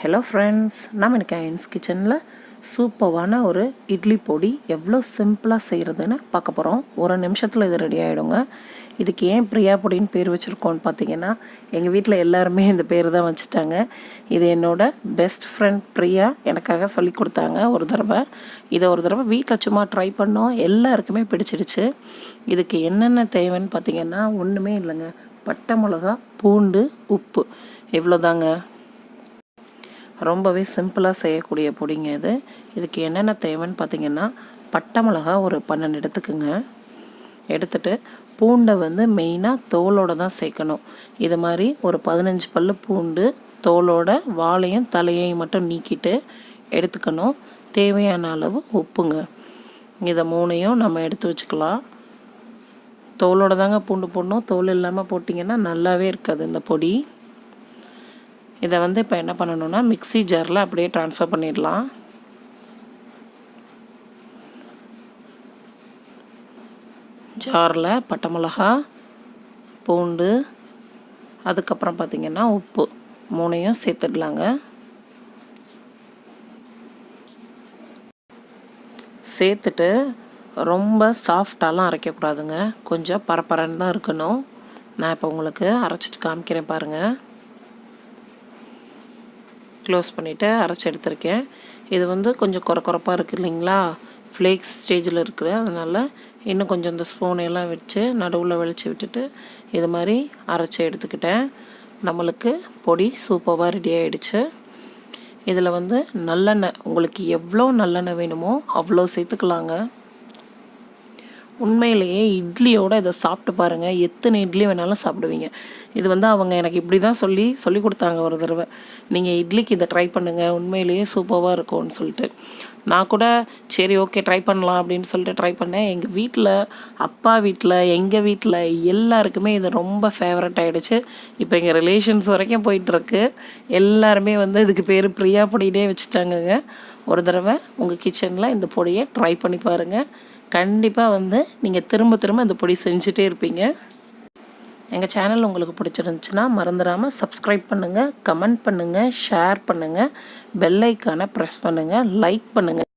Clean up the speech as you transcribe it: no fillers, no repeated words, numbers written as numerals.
Hello friends, நம்ம எனக்கு ஐன்ஸ் கிச்சனில் சூப்பரான ஒரு இட்லி பொடி எவ்வளோ சிம்பிளாக செய்கிறதுன்னு பார்க்க போகிறோம். ஒரு நிமிஷத்தில் இது ரெடி ஆகிடுங்க. இதுக்கு ஏன் பிரியா பொடின்னு பேர் வச்சுருக்கோன்னு பார்த்தீங்கன்னா, எங்கள் வீட்டில் எல்லாருமே இந்த பேர் தான் வச்சுட்டாங்க. இது என்னோடய பெஸ்ட் ஃப்ரெண்ட் பிரியா எனக்காக சொல்லி கொடுத்தாங்க ஒரு தடவை. இதை ஒரு தடவை வீட்டில் சும்மா ட்ரை பண்ணோம், எல்லாருக்குமே பிடிச்சிடுச்சு. இதுக்கு என்னென்ன தேவைன்னு பார்த்தீங்கன்னா, ஒன்றுமே இல்லைங்க. பட்டை மிளகா, பூண்டு, உப்பு, இவ்வளோதாங்க. ரொம்பவே சிம்பிளாக செய்யக்கூடிய பொடிங்க இது. இதுக்கு என்னென்ன தேவைன்னு பார்த்தீங்கன்னா, பட்டை மிளகா ஒரு 12 எடுத்துக்குங்க. எடுத்துகிட்டு பூண்டை மெயினாக தோலோடு தான் சேர்க்கணும். இது மாதிரி ஒரு 15 பல் பூண்டு தோலோட வாழையும் தலையையும் மட்டும் நீக்கிட்டு எடுத்துக்கணும். தேவையான அளவு உப்புங்க. இதை 3ஐயும் நம்ம எடுத்து வச்சுக்கலாம். தோலோடு தாங்க பூண்டு போடணும். தோல் இல்லாமல் போட்டிங்கன்னா நல்லாவே இருக்காது இந்த பொடி. இதை இப்போ என்ன பண்ணணும்னா, மிக்ஸி ஜாரில் அப்படியே ட்ரான்ஸ்ஃபர் பண்ணிடலாம். ஜாரில் பட்டை மிளகா, பூண்டு, அதுக்கப்புறம் பார்த்திங்கன்னா உப்பு 3ஐயும் சேர்த்துடலாங்க. சேர்த்துட்டு ரொம்ப சாஃப்டாலாம் அரைக்கக்கூடாதுங்க. கொஞ்சம் பரப்பரன்னு தான் இருக்கணும். நான் இப்போ உங்களுக்கு அரைச்சிட்டு காமிக்கிறேன் பாருங்கள். க்ளோஸ் பண்ணிவிட்டு அரைச்சி எடுத்திருக்கேன். இது கொஞ்சம் குறப்பாக இருக்குது இல்லைங்களா, ஃப்ளேக்ஸ் ஸ்டேஜில் இருக்குது. அதனால் இன்னும் கொஞ்சம் இந்த ஸ்பூனையெல்லாம் வச்சு நடுவில் வெளிச்சு விட்டுட்டு இது மாதிரி அரைச்சி எடுத்துக்கிட்டேன். நம்மளுக்கு பொடி சூப்பராக ரெடி ஆகிடுச்சு. இதில் நல்லெண்ணெய், உங்களுக்கு எவ்வளோ நல்லெண்ணெய் வேணுமோ அவ்வளோ சேர்த்துக்கலாங்க. உண்மையிலேயே இட்லியோடு இதை சாப்பிட்டு பாருங்கள், எத்தனை இட்லி வேணாலும் சாப்பிடுவீங்க. இது அவங்க எனக்கு இப்படி தான் சொல்லி கொடுத்தாங்க ஒரு தடவை. நீங்கள் இட்லிக்கு இதை ட்ரை பண்ணுங்கள், உண்மையிலேயே சூப்பராக இருக்கும்னு சொல்லிட்டு. நான் கூட சரி ஓகே ட்ரை பண்ணலாம் அப்படின்னு சொல்லிட்டு ட்ரை பண்ணேன். எங்கள் வீட்டில், அப்பா வீட்டில், எங்கள் வீட்டில் எல்லாருக்குமே இது ரொம்ப ஃபேவரட் ஆகிடுச்சு. இப்போ எங்கள் ரிலேஷன்ஸ் வரைக்கும் போயிட்டுருக்கு. எல்லாருமே இதுக்கு பேர் பிரியா பொடினே வச்சுட்டாங்கங்க. ஒரு தடவை உங்கள் கிச்சனில் இந்த பொடியை ட்ரை பண்ணி பாருங்கள். கண்டிப்பாக நீங்கள் திரும்ப இந்த பொடி செஞ்சுட்டே இருப்பீங்க. எங்கள் சேனல் உங்களுக்கு பிடிச்சிருந்துச்சுன்னா மறந்துடாமல் சப்ஸ்கிரைப் பண்ணுங்கள், கமெண்ட் பண்ணுங்கள், ஷேர் பண்ணுங்கள், பெல் ஐக்கானை ப்ரெஸ் பண்ணுங்கள், லைக் பண்ணுங்கள்.